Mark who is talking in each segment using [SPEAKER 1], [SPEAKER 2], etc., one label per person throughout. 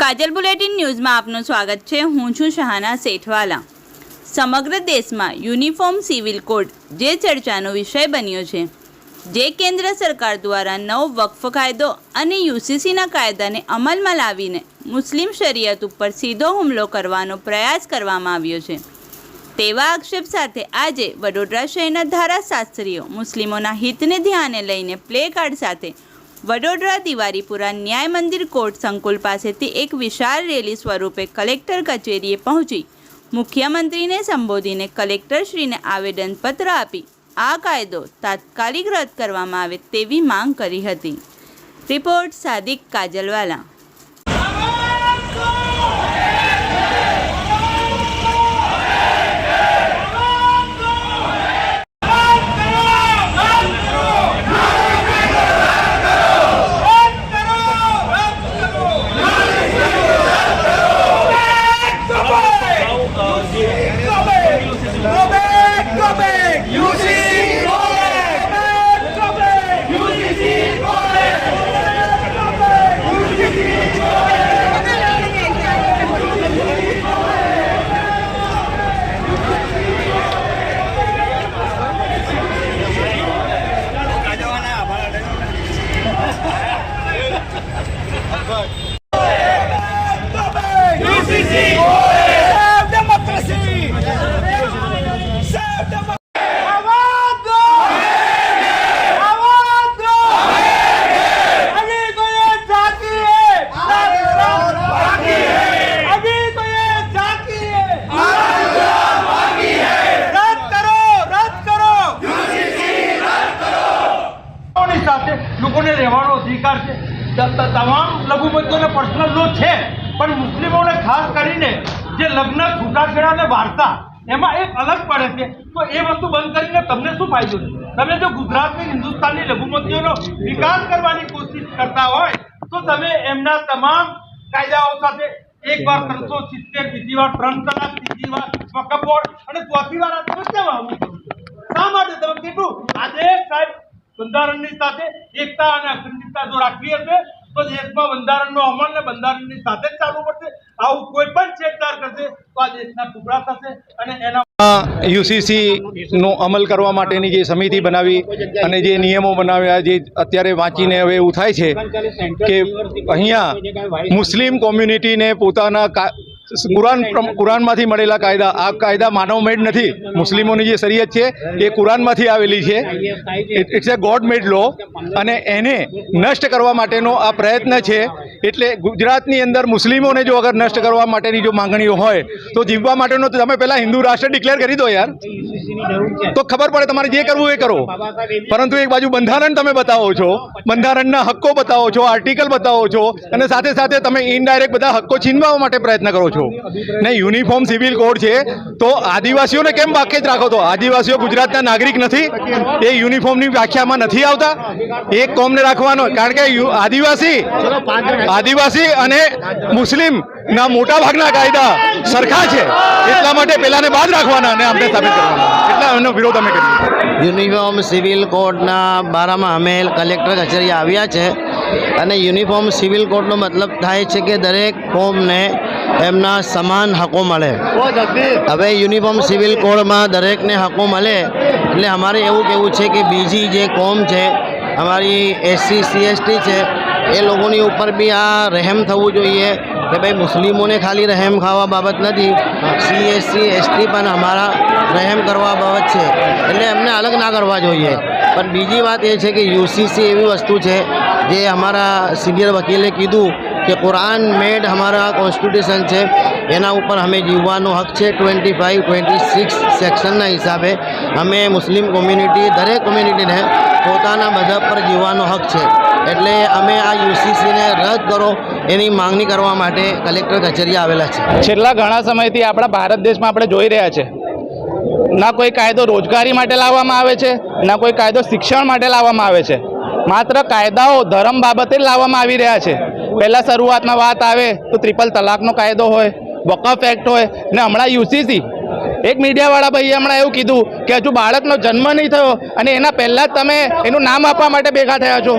[SPEAKER 1] કાજલ bulletin ન્યૂઝમાં આપનું સ્વાગત છે। હું છું શહાના સેઠવાલા। સમગ્ર દેશમાં યુનિફોર્મ સિવિલ કોડ જે ચર્ચાનો વિષય બન્યો છે, જે કેન્દ્ર સરકાર દ્વારા નવ વક્ફ કાયદો અને યુસીસીના કાયદાને અમલમાં લાવીને મુસ્લિમ શરિયત ઉપર સીધો હુમલો કરવાનો પ્રયાસ કરવામાં આવ્યો છે। તેવા આક્ષેપ સાથે આજે વડોદરા શહેરના ધારાશાસ્ત્રીઓ મુસ્લિમોના હિતને ધ્યાને લઈને પ્લે કાર્ડ સાથે વડોદરા દિવારીપુરા ન્યાય મંદિર કોર્ટ સંકુલ પાસેથી એક વિશાળ રેલી સ્વરૂપે કલેક્ટર કચેરીએ પહોંચી મુખ્યમંત્રીને સંબોધીને કલેક્ટરશ્રીને આવેદનપત્ર આપી આ કાયદો તાત્કાલિક રદ કરવામાં આવે તેવી માંગ કરી હતી। રિપોર્ટ સાદિક કાજલવાલા।
[SPEAKER 2] લોકોને રહેવાનો અધિકાર છે। તમામ લઘુમતીઓને પર્સનલ લો છે, પણ મુસ્લિમોને ખાસ કરીને જે લગ્ન, છૂટાછેડા અને વારસા એમાં એક અલગ પડે છે। તો એ વસ્તુ બંધ કરીને તમને શું ફાયદો છે? તમે જો ગુજરાતની, હિન્દુસ્તાનની લઘુમતીઓનો વિકાસ કરવાની કોશિશ કરતા હોય તો તમે એમના તમામ કાયદાઓ સાથે એક વાર 370, બીજી વાર 3 તલાક, ત્રીજી વાર વકફ બોર્ડ અને ચોથી વાર તમે કેમ આવું કરો? શા માટે તમે કેટલું આજે સાહેબ બંધારણની સાથે એકતા અને અખંડિતતા જો રાખવી હશે તો દેશમાં બંધારણનો અમલ ને બંધારણની સાથે જ ચાલવું પડશે। આવું કોઈ પણ છેડછાડ કરશે તો આ દેશના ટુકડા થશે અને એના
[SPEAKER 3] યુસીસીનો અમલ કરવા માટેની જે સમિતિ બનાવી અને જે નિયમો બનાવ્યા, જે અત્યારે વાંચીને હવે એવું થાય છે કે અહીંયા મુસ્લિમ કોમ્યુનિટીને પોતાના કુરાનમાંથી મળેલા કાયદા, આ કાયદા માનવ મેડ નથી। મુસ્લિમોની જે શરીયત છે એ કુરાનમાંથી આવેલી છે, ઇટ્સ એ ગોડ મેડ લો, અને એને નષ્ટ કરવા માટેનો આ પ્રયત્ન છે। એટલે ગુજરાતની અંદર મુસ્લિમોને જો અગર નષ્ટ કરવા માટેની જો માંગણીઓ હોય તો જીવવા માટેનો તમે પહેલાં હિન્દુ રાષ્ટ્ર ડિક્લેર કરી દો યાર, તો ખબર પડે તમારે જે કરવું એ કરો। પરંતુ એક બાજુ બંધારણ તમે બતાવો છો, બંધારણના હક્કો બતાવો છો, આર્ટિકલ બતાવો છો, અને સાથે સાથે તમે ઇનડાયરેક્ટ બધા હક્કો છીનવા માટે પ્રયત્ન કરો છો। ને યુનિફોર્મ સિવિલ કોડ છે તો આદિવાસીઓને કેમ બાકી જ રાખો? તો આદિવાસીઓ ગુજરાતના નાગરિક નથી? એ યુનિફોર્મની વ્યાખ્યામાં નથી આવતા? એક કોમને રાખવાનો, કારણ કે આદિવાસી અને મુસ્લિમના મોટા ભાગના કાયદા સરખા છે, એટલા માટે પેલાને બાદ રાખવાના અને અમને સાબિત કરવાના, એટલા એનો વિરોધ અમે કરીએ।
[SPEAKER 4] યુનિફોર્મ સિવિલ કોડના બારામાં અમે કલેક્ટર કચેરી આવ્યા છે, અને યુનિફોર્મ સિવિલ કોડનો મતલબ થાય છે કે દરેક કોમને એમના સમાન હકો મળે। હવે યુનિફોર્મ સિવિલ કોડમાં દરેકને હકો મળે એટલે અમારે એવું કહેવું છે કે બીજી જે કોમ છે, અમારી SC CST છે, એ લોકોની ઉપર બી આ રહેમ થવું જોઈએ કે ભાઈ મુસ્લિમોને ખાલી રહેમ ખાવા બાબત નથી, CSC ST પણ અમારા રહેમ કરવા બાબત છે, એટલે એમને અલગ ના કરવા જોઈએ। પણ બીજી વાત એ છે કે યુસીસી એવી વસ્તુ છે જે અમારા સિનિયર વકીલે કીધું કે કુરાન મેડ हमारा કોન્સ્ટિટ્યુશન છે, એના ઉપર અમે જીવવાનો હક છે। 25, 26 સેક્શનના હિસાબે અમે મુસ્લિમ કોમ્યુનિટી, દરેક કોમ્યુનિટીને પોતાના મذહબ પર જીવવાનો હક છે, એટલે અમે આ યુસીસીને રદ કરો એની માંગણી કરવા માટે કલેક્ટર કચેરી આવેલા છે।
[SPEAKER 5] છેલ્લા ઘણા સમયથી આપણા ભારત દેશમાં આપણે જોઈ રહ્યા છે, ના કોઈ કાયદો રોજગારી માટે લાવવામાં આવે છે, ના કોઈ કાયદો શિક્ષણ માટે લાવવામાં આવે છે, માત્ર કાયદાઓ ધર્મ બાબતે જ લાવવામાં આવી રહ્યા છે। પહેલાં શરૂઆતમાં વાત આવે તો 3 તલાકનો કાયદો હોય, વકફ એક્ટ હોય, ને હમણાં યુસીસી એક મીડિયાવાળા ભાઈએ હમણાં એવું કીધું કે હજુ બાળકનો જન્મ નહીં થયો અને એના પહેલાં જ તમે એનું નામ આપવા માટે ભેગા થયા છો.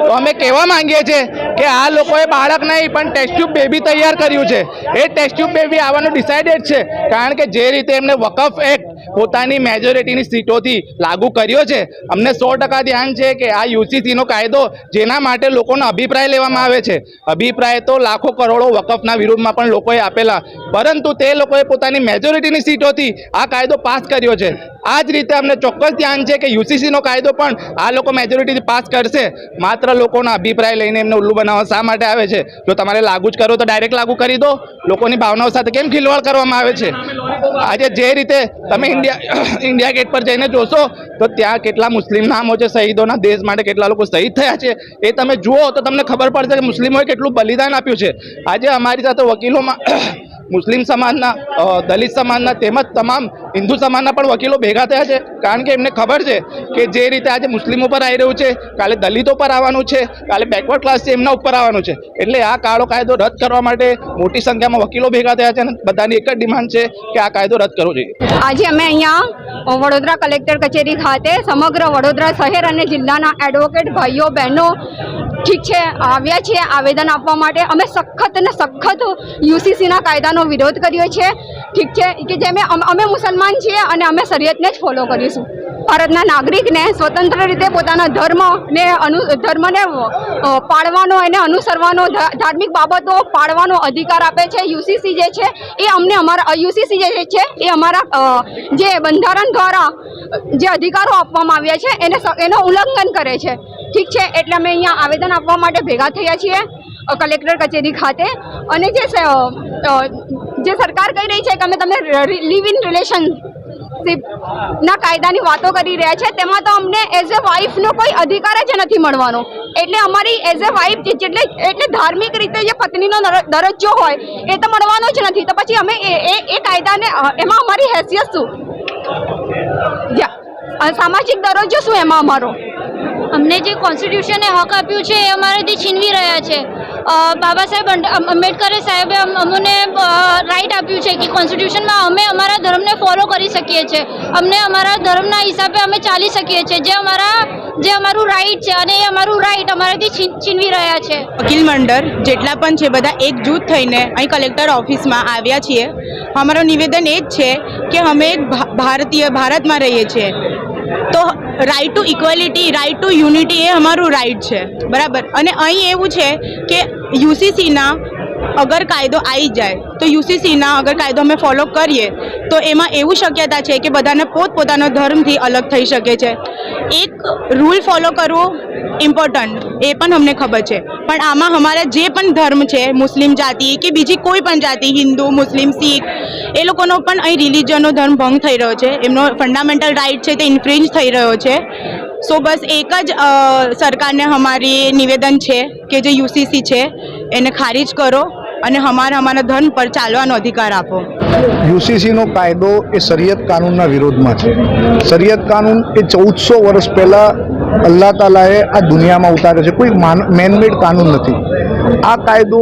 [SPEAKER 5] તો અમે કહેવા માંગીએ છીએ કે આ લોકોએ બાળક નહીં પણ ટેસ્ટ ટ્યુબ બેબી તૈયાર કર્યું છે. એ ટેસ્ટ ટ્યુબ બેબી આવવાનું ડિસાઇડેડ છે, કારણ કે જે રીતે એમને વકફ એક્ટ પોતાની મેજોરિટીની સીટોથી લાગુ કર્યો છે, અમને 100% ધ્યાન છે કે આ યુસીસીનો કાયદો જેના માટે લોકોનો અભિપ્રાય લેવામાં આવે છે, અભિપ્રાય તો લાખો કરોડો વકફના વિરુદ્ધમાં પણ લોકોએ આપેલા, પરંતુ તે લોકોએ પોતાની મેજોરિટીની સીટોથી આ કાયદો પાસ કર્યો છે. આ જ રીતે અમને ચોક્કસ ધ્યાન છે કે યુસીસીનો કાયદો પણ આ લોકો મેજોરિટીથી પાસ કરશે. માત્ર લોકોના અભિપ્રાય લઈને એમને ઉલ્લુ બનાવવા શા માટે આવે છે? જો તમારે લાગુ જ કરો તો ડાયરેક્ટ લાગુ કરી દો. લોકોની ભાવનાઓ સાથે કેમ ખિલવાડ કરવામાં આવે છે? આજે જે રીતે તમે ઇન્ડિયા ગેટ પર જઈને જોશો તો ત્યાં કેટલા મુસ્લિમ નામો છે શહીદોના, દેશ માટે કેટલા લોકો શહીદ થયા છે એ તમે જુઓ તો તમને ખબર પડશે કે મુસ્લિમોએ કેટલું બલિદાન આપ્યું છે. આજે અમારી સાથે વકીલોમાં મુસ્લિમ સમાજના, દલિત સમાજના તેમજ તમામ હિન્દુ સમાજના પણ વકીલો ભેગા થયા છે, કારણ કે એમને ખબર છે કે જે રીતે આજે મુસ્લિમો પર આવી રહ્યું છે, કાલે દલિતો પર આવવાનું છે, કાલે બેકવર્ડ ક્લાસ છે એમના ઉપર આવવાનું છે. એટલે આ કાળો કાયદો રદ કરવા માટે મોટી સંખ્યામાં વકીલો ભેગા થયા છે અને બધાની એક જ ડિમાન્ડ છે કે આ કાયદો રદ કરવો જોઈએ.
[SPEAKER 6] આજે અમે અહીંયા વડોદરા કલેક્ટર કચેરી ખાતે સમગ્ર વડોદરા શહેર અને જિલ્લાના એડવોકેટ ભાઈઓ બહેનો ઠીક છે આવ્યા છીએ આવેદન આપવા માટે. અમે સખત અને સખત યુસીસીના કાયદાનો વિરોધ કર્યો છે. ઠીક છે કે જેમ અમે મુસલમાન છીએ અને અમે શરિયતને જ ફોલો કરીશું. ભારતના નાગરિકને સ્વતંત્ર રીતે પોતાના ધર્મને પાળવાનો અને અનુસરવાનો, ધાર્મિક બાબતો પાળવાનો અધિકાર આપે છે. યુસીસી જે છે એ અમને અમારા યુસીસી જે છે એ અમારા જે બંધારણ દ્વારા જે અધિકારો આપવામાં આવ્યા છે એનો ઉલ્લંઘન કરે છે. ઠીક છે, એટલે અમે અહીંયા આવેદન આપવા માટે ભેગા થયા છીએ કલેક્ટર કચેરી ખાતે. અને જે સરકાર કહી રહી છે કે અમે તમને લિવ ઇન રિલેશનશીપના કાયદાની વાતો કરી રહ્યા છે, તેમાં તો અમને એઝ એ વાઇફનો કોઈ અધિકાર જ નથી મળવાનો. એટલે અમારી એઝ એ વાઇફ એટલે ધાર્મિક રીતે જે પત્નીનો દરજ્જો હોય એ તો મળવાનો જ નથી. તો પછી અમે એ કાયદાને એમાં અમારી હેસિયત શું? સામાજિક દરજ્જો શું એમાં અમારો?
[SPEAKER 7] અમને જે કોન્સ્ટિટ્યુશને હક આપ્યું છે એ અમારાથી છીનવી રહ્યા છે. બાબા સાહેબ આંબેડકરે સાહેબે અમને રાઇટ આપ્યું છે કે કોન્સ્ટિટ્યુશનમાં અમે અમારા ધર્મને ફોલો કરી શકીએ છીએ, અમને અમારા ધર્મના હિસાબે અમે ચાલી શકીએ છીએ, જે અમારું રાઇટ છે અને એ અમારું રાઇટ અમારાથી છીનવી રહ્યા છે.
[SPEAKER 1] વકીલ મંડળ જેટલા પણ છે બધા એકજૂથ થઈને અહીં કલેક્ટર ઓફિસમાં આવ્યા છીએ. અમારું નિવેદન એ જ છે કે અમે એક ભારતમાં રહીએ છીએ, તો right to equality, right to unity એ અમારું રાઇટ છે, બરાબર. અને અહીં એવું છે કે યુસીસીના અગર કાયદો આવી જાય તો યુસીસીના અગર કાયદો અમે ફોલો કરીએ તો એમાં એવું શક્યતા છે કે બધાને પોતપોતાનો ધર્મથી અલગ થઈ શકે છે. એક રૂલ ફોલો કરવો ઇમ્પોર્ટન્ટ એ પણ અમને ખબર છે, પણ આમાં અમારા જે પણ ધર્મ છે, મુસ્લિમ જાતિ કે બીજી કોઈ પણ જાતિ, હિન્દુ, મુસ્લિમ, શીખ, એ લોકોનો પણ અહીં રિલિજનનો ધર્મ ભંગ થઈ રહ્યો છે, એમનો ફંડામેન્ટલ રાઇટ છે તે ઇન્ફ્રિંજ થઈ રહ્યો છે. સો બસ એક જ સરકારને અમારી નિવેદન છે કે જે યુસીસી છે એને ખારીજ કરો અને અમારા ધર્મ પર ચાલવાનો અધિકાર આપો.
[SPEAKER 8] યુસીસીનો કાયદો એ શરિયત કાનૂનના વિરોધમાં છે. શરિયત કાનૂન એ 1400 વર્ષ પહેલાં અલ્લાહ તાલાએ આ દુનિયામાં ઉતાર્યો છે, કોઈ મેનમેડ કાનૂન નથી. આ કાયદો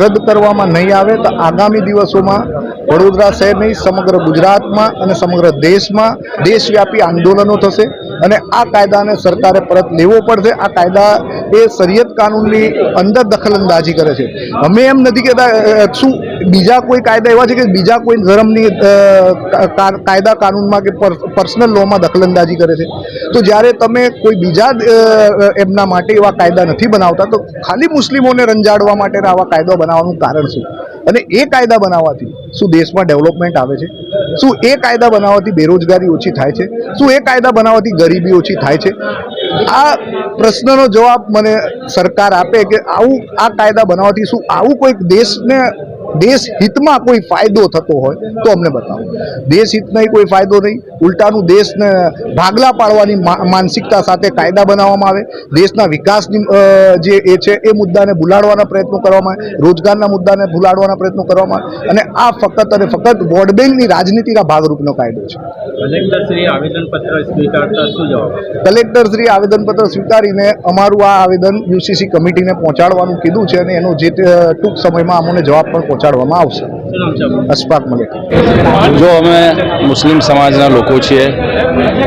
[SPEAKER 8] રદ કરવામાં નહીં આવે તો આગામી દિવસોમાં વડોદરા શહેર નહીં સમગ્ર ગુજરાતમાં અને સમગ્ર દેશમાં દેશવ્યાપી આંદોલનો થશે અને આ કાયદાને સરકારે પરત લેવો પડશે. આ કાયદા એ શરિયત કાનૂનની અંદર દખલઅંદાજી કરે છે. અમે એમ નથી કહેતા શું બીજા કોઈ કાયદા એવા છે કે બીજા કોઈ ધર્મની કાયદા કાનૂનમાં કે પર્સનલ લોમાં દખલઅંદાજી કરે છે. તો જ્યારે તમે કોઈ બીજા એમના માટે એવા કાયદા નથી બનાવતા તો ખાલી મુસ્લિમોને રંજાડવા માટે આવા કાયદા બનાવવાનું કારણ શું? અને એ કાયદા બનાવવાથી શું દેશમાં ડેવલપમેન્ટ આવે છે? શું એ કાયદા બનાવવાથી બેરોજગારી ઓછી થાય છે? શું એ કાયદા બનાવવાથી ગરીબી ઓછી થાય છે? આ પ્રશ્નનો જવાબ મને સરકાર આપે કે આ કાયદા બનાવવાથી શું આવું કોઈક દેશ હિતમાં કોઈ ફાયદો થતો હોય તો અમને બતાવો. દેશ હિતમાં કોઈ ફાયદો નહીં, ઉલટાનું દેશને ભાગલા પાડવાની માનસિકતા સાથે કાયદા બનાવવામાં આવે. દેશના વિકાસની જે એ છે એ મુદ્દાને ભૂલાડવાના પ્રયત્નો કરવામાં આવે, રોજગારના મુદ્દાને ભૂલાડવાના પ્રયત્નો કરવામાં આવે અને આ ફક્ત અને ફક્ત વોટ બેંકની રાજનીતિના ભાગરૂપનો કાયદો છે.
[SPEAKER 9] કલેક્ટરશ્રી આવેદનપત્ર સ્વીકારતા શું જવાબ?
[SPEAKER 8] કલેક્ટરશ્રી આવેદનપત્ર સ્વીકારીને અમારું આ આવેદન યુસીસી કમિટીને પહોંચાડવાનું કીધું છે અને એનો જે ટૂંક સમયમાં અમને જવાબ પણ પહોંચાડવામાં આવશે.
[SPEAKER 9] શું નામ છે આપનું?
[SPEAKER 8] અશફાક મલિક.
[SPEAKER 3] જો અમે મુસ્લિમ સમાજના લોકો છીએ,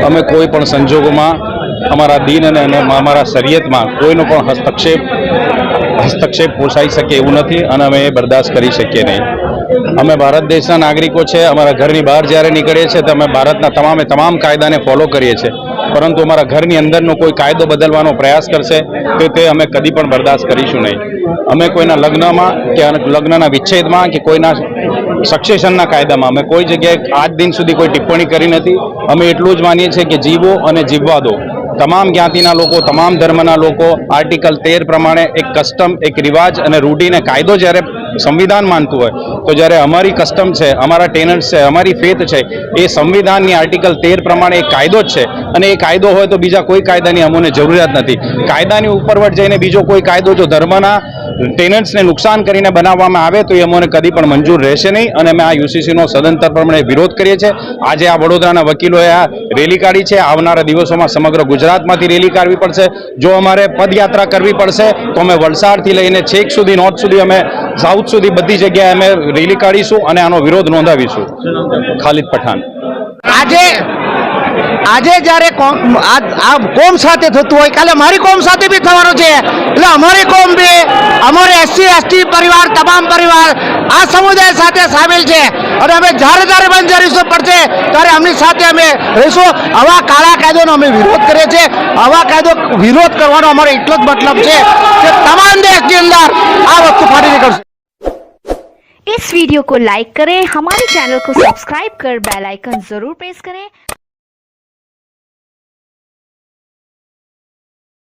[SPEAKER 3] અમે કોઈ પણ સંજોગોમાં અમારા દીન અને અમારા શરીયતમાં કોઈનો પણ હસ્તક્ષેપ પોસાઈ શકે એવું નથી અને અમે એ બરદાસ્ત કરી શકીએ નહીં. અમે ભારત દેશના નાગરિકો છે. અમારા ઘરની બહાર જ્યારે નીકળીએ છીએ તો અમે ભારતના તમામ કાયદાને ફોલો કરીએ છીએ, પરંતુ અમારા ઘરની અંદરનો કોઈ કાયદો બદલવાનો પ્રયાસ કરશે તો તે અમે કદી પણ બરદાસ્ત કરીશું નહીં. અમે કોઈના લગ્નમાં કે લગ્નના વિચ્છેદમાં કે કોઈના સક્સેશનના કાયદામાં અમે કોઈ જગ્યાએ આજ દિન સુધી કોઈ ટિપ્પણી કરી નથી. અમે એટલું જ માનીએ છીએ કે જીવો અને જીવવા દો. તમામ જ્ઞાતિના લોકો, તમામ ધર્મના લોકો આર્ટિકલ 13 પ્રમાણે એક કસ્ટમ, એક રિવાજ અને રૂઢીને કાયદો જ્યારે સંવિધાન માનતું હોય તો જ્યારે અમારી કસ્ટમ છે, અમારા ટેનન્ટ્સ છે, અમારી ફેથ છે, એ સંવિધાનની આર્ટિકલ 13 પ્રમાણે એક કાયદો જ છે અને એ કાયદો હોય તો બીજા કોઈ કાયદાની અમને જરૂરિયાત નથી. કાયદાની ઉપરવટ જઈને બીજો કોઈ કાયદો જો ધર્મના ટેનન્ટ્સને નુકસાન કરીને બનાવવામાં આવે તો એ અમને કદી પણ મંજૂર રહેશે નહીં અને અમે આ યુસીસીનો સદંતર પ્રમાણે વિરોધ કરીએ છીએ. આજે આ વડોદરાના વકીલોએ આ રેલી કાઢી છે. આવનારા દિવસોમાં સમગ્ર ગુજરાતમાંથી રેલી કાઢવી પડશે. જો અમારે પદયાત્રા કરવી પડશે તો અમે વલસાડથી લઈને છેક સુધી, નોર્થ સુધી, અમે સાઉથ સુધી બધી જગ્યાએ અમે રેલી કાઢીશું અને આનો વિરોધ નોંધાવીશું. ખાલિદ પઠાણ.
[SPEAKER 4] આજે જ્યારે આ કોમ સાથે થતું હોય, કાલે મારી કોમ સાથે બી થવાનું છે. એટલે અમારી કોમ બી, અમારે SC ST પરિવાર, તમામ પરિવાર આ સમુદાય સાથે સામેલ છે અને અમે જ્યારે બંધ પડશે ત્યારે આમની સાથે અમે રહીશું. આવા કાળા કાયદોનો અમે વિરોધ કરીએ છીએ. આવા કાયદો વિરોધ કરવાનો અમારો એટલો જ મતલબ છે કે તમામ દેશની અંદર આ વસ્તુ ફાટી નીકળશે.
[SPEAKER 10] इस वीडियो को लाइक करें, हमारे चैनल को सब्सक्राइब कर बेल आइकन जरूर प्रेस करें